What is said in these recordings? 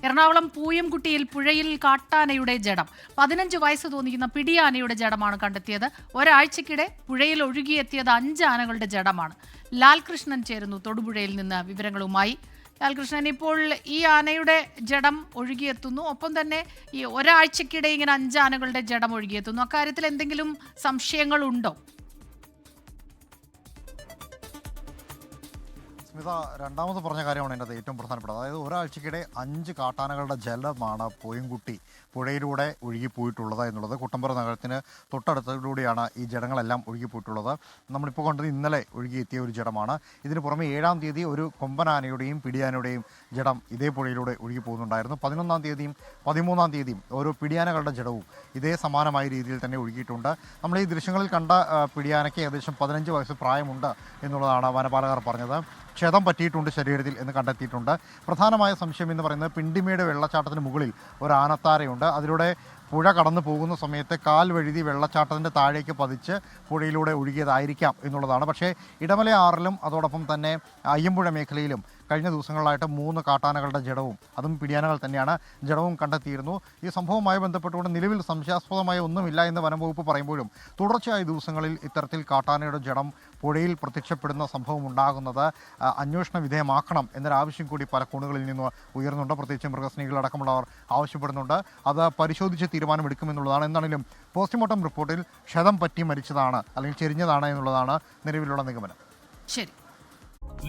എറണാകുളം പൂയംകുട്ടിയിൽ പുഴയിൽ കാട്ടാനയുടെ ജഡം. 15 വയസ്സ് തോന്നിക്കുന്ന പിടിയാനയുടെ ജഡമാണ് കണ്ടെത്തിയത്. ഒരാഴ്ചക്കിടെ പുഴയിൽ ഒഴുകിയെത്തിയത് 5 ആനകളുടെ ജഡമാണ്. ലാൽകൃഷ്ണൻ ചേരുന്നു തൊടുപുഴയിൽ നിന്ന് വിവരങ്ങളുമായി. ലാൽകൃഷ്ണൻ, ഇപ്പോൾ ഈ ആനയുടെ ജഡം ഒഴുകിയെത്തുന്നു, ഒപ്പം തന്നെ ഈ ഒരാഴ്ചക്കിടെ ഇങ്ങനെ 5 ആനകളുടെ ജഡം ഒഴുകിയെത്തുന്നു. അക്കാര്യത്തിൽ എന്തെങ്കിലും സംശയങ്ങളുണ്ടോ? സ്മിത, രണ്ടാമത് പറഞ്ഞ കാര്യമാണ് എൻ്റെ ഏറ്റവും പ്രധാനപ്പെട്ടത്. അതായത് ഒരാഴ്ചക്കിടെ 5 കാട്ടാനകളുടെ ജലമാണ് പൂയംകുട്ടി പുഴയിലൂടെ ഒഴുകിപ്പോയിട്ടുള്ളത് എന്നുള്ളത്. കുട്ടമ്പുറ നഗരത്തിന് തൊട്ടടുത്തൂടെയാണ് ഈ ജഡങ്ങളെല്ലാം ഒഴുകിപ്പോയിട്ടുള്ളത്. നമ്മളിപ്പോൾ കണ്ടത് ഇന്നലെ ഒഴുകിയെത്തിയ ഒരു ജഡമാണ്. ഇതിന് പുറമെ 7-ാം തീയതി ഒരു കൊമ്പനാനയുടെയും പിടിയാനയുടെയും ജഡം ഇതേ പുഴയിലൂടെ ഒഴുകി പോകുന്നുണ്ടായിരുന്നു. 11-ാം തീയതിയും 13-ാം തീയതിയും ഓരോ പിടിയാനകളുടെ ജഡവും ഇതേ സമാനമായ രീതിയിൽ തന്നെ ഒഴുകിയിട്ടുണ്ട്. നമ്മൾ ഈ ദൃശ്യങ്ങളിൽ കണ്ട പിടിയാനയ്ക്ക് ഏകദേശം 15 വയസ്സ് പ്രായമുണ്ട് എന്നുള്ളതാണ് വനപാലകർ പറഞ്ഞത്. ക്ഷതം പറ്റിയിട്ടുണ്ട് ശരീരത്തിൽ എന്ന് കണ്ടെത്തിയിട്ടുണ്ട്. പ്രധാനമായ സംശയം എന്ന് പറയുന്നത് പിണ്ടിമേട് വെള്ളച്ചാട്ടത്തിന് മുകളിൽ ഒരു ആനത്താരയുണ്ട്. അതിലൂടെ പുഴ കടന്നു പോകുന്ന സമയത്ത് കാൽ വഴുതി വെള്ളച്ചാട്ടത്തിൻ്റെ താഴേക്ക് പതിച്ച് പുഴയിലൂടെ ഒഴുകിയതായിരിക്കാം എന്നുള്ളതാണ്. പക്ഷേ ഇടമല ആറിലും അതോടൊപ്പം തന്നെ അയ്യമ്പുഴ മേഖലയിലും കഴിഞ്ഞ ദിവസങ്ങളിലായിട്ട് 3 കാട്ടാനകളുടെ ജഡവും, അതും പിടിയാനകൾ തന്നെയാണ്, ജഡവും കണ്ടെത്തിയിരുന്നു. ഈ സംഭവവുമായി ബന്ധപ്പെട്ടുകൊണ്ട് നിലവിൽ സംശയാസ്പദമായ ഒന്നുമില്ല എന്ന് വനം വകുപ്പ് പറയുമ്പോഴും തുടർച്ചയായ ദിവസങ്ങളിൽ ഇത്തരത്തിൽ കാട്ടാനയുടെ ജഡം പുഴയിൽ പ്രത്യക്ഷപ്പെടുന്ന സംഭവം ഉണ്ടാകുന്നത് അന്വേഷണ വിധേയമാക്കണം എന്നൊരാവശ്യം കൂടി പല കോണുകളിൽ നിന്ന് ഉയർന്നുണ്ട്. പ്രത്യേകിച്ച് മൃഗസ്നേഹികളടക്കമുള്ളവർ ആവശ്യപ്പെടുന്നുണ്ട്. അത് പരിശോധിച്ച് തീരുമാനമെടുക്കുമെന്നുള്ളതാണ്. എന്താണെങ്കിലും പോസ്റ്റ്മോർട്ടം റിപ്പോർട്ടിൽ ക്ഷതം പറ്റി മരിച്ചതാണ് അല്ലെങ്കിൽ ചെരിഞ്ഞതാണ് എന്നുള്ളതാണ് നിലവിലുള്ള നിഗമനം. ശരി.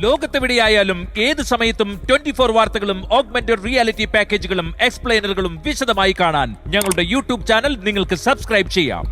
ലോകത്തെവിടെയായാലും ഏത് സമയത്തും 24 വാർത്തകളും ഓഗ്മെന്റഡ് റിയാലിറ്റി പാക്കേജുകളും എക്സ്പ്ലെയിനറുകളും വിശദമായി കാണാൻ ഞങ്ങളുടെ യൂട്യൂബ് ചാനൽ നിങ്ങൾക്ക് സബ്സ്ക്രൈബ് ചെയ്യാം.